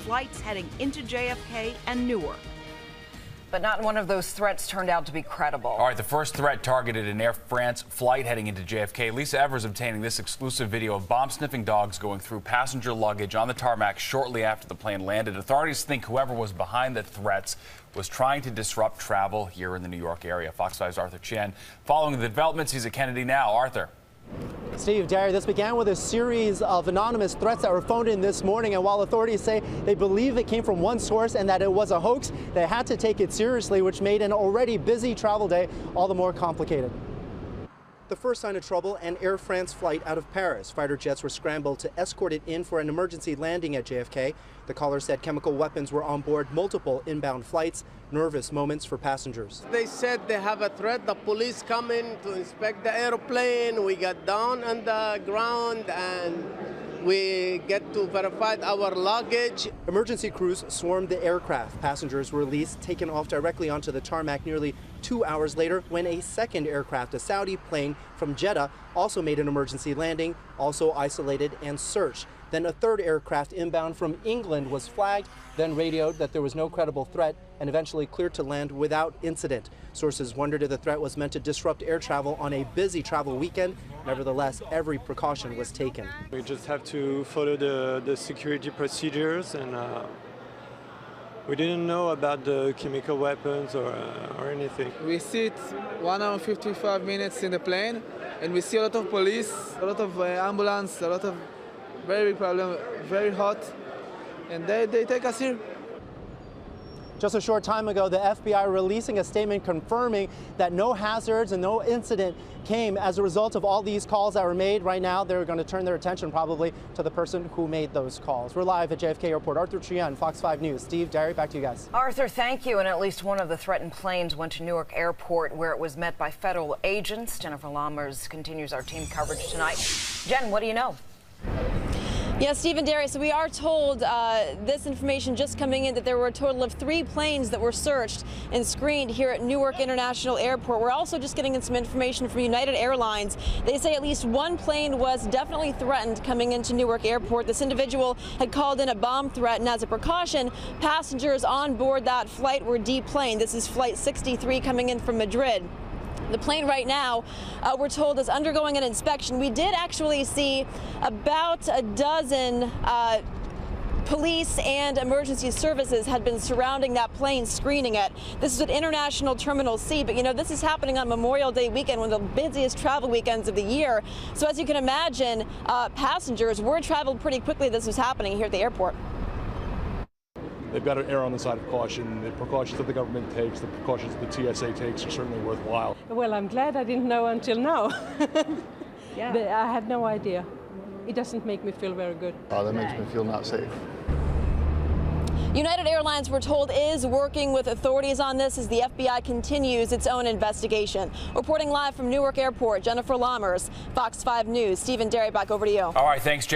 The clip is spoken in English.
flights heading into JFK and Newark. But not one of those threats turned out to be credible. All right, the first threat targeted an Air France flight heading into JFK. Lisa Evers obtaining this exclusive video of bomb-sniffing dogs going through passenger luggage on the tarmac shortly after the plane landed. Authorities think whoever was behind the threats was trying to disrupt travel here in the New York area. Fox 5's Arthur Chen following the developments. He's at Kennedy now. Arthur. Steve, Derry, this began with a series of anonymous threats that were phoned in this morning, and while authorities say they believe it came from one source and that it was a hoax, they had to take it seriously, which made an already busy travel day all the more complicated. The first sign of trouble, an Air France flight out of Paris. Fighter jets were scrambled to escort it in for an emergency landing at JFK. The caller said chemical weapons were on board multiple inbound flights. Nervous moments for passengers. They said they have a threat. The police come in to inspect the airplane. We got down on the ground and we get to verify our luggage. Emergency crews swarmed the aircraft. Passengers were released, taken off directly onto the tarmac nearly 2 hours later when a second aircraft, a Saudi plane from Jeddah, also made an emergency landing, also isolated and searched. Then a third aircraft inbound from England was flagged, then radioed that there was no credible threat and eventually cleared to land without incident. Sources wondered if the threat was meant to disrupt air travel on a busy travel weekend. Nevertheless, every precaution was taken. We just have to follow the security procedures, and we didn't know about the chemical weapons or anything. We sit 1 hour and 55 minutes in the plane, and we see a lot of police, a lot of ambulance, a lot of very big problem, very hot, and they take us here. Just a short time ago, the FBI releasing a statement confirming that no hazards and no incident came as a result of all these calls that were made. Right now, they're going to turn their attention probably to the person who made those calls. We're live at JFK Airport. Arthur Chen, Fox 5 News. Steve, Derry, back to you guys. Arthur, thank you. And at least one of the threatened planes went to Newark Airport, where it was met by federal agents. Jennifer Lammers continues our team coverage tonight. Jen, what do you know? Yes, Stephen, Derry, so we are told this information just coming in that there were a total of 3 planes that were searched and screened here at Newark International Airport. We're also just getting in some information from United Airlines. They say at least one plane was definitely threatened coming into Newark Airport. This individual had called in a bomb threat, and as a precaution, passengers on board that flight were deplaned. This is Flight 63 coming in from Madrid. The plane right now, we're told, is undergoing an inspection. We did actually see about a dozen police and emergency services had been surrounding that plane, screening it. This is at International Terminal C, but you know, this is happening on Memorial Day weekend, one of the busiest travel weekends of the year. So as you can imagine, passengers were traveled pretty quickly. This was happening here at the airport. They've got to err on the side of caution. The precautions that the government takes, the precautions that the TSA takes are certainly worthwhile. Well, I'm glad I didn't know until now. Yeah. But I had no idea. It doesn't make me feel very good. Oh, that makes me feel not safe. United Airlines, we're told, is working with authorities on this as the FBI continues its own investigation. Reporting live from Newark Airport, Jennifer Lammers, Fox 5 News. Stephen, Derry, back over to you. All right, thanks, Jen.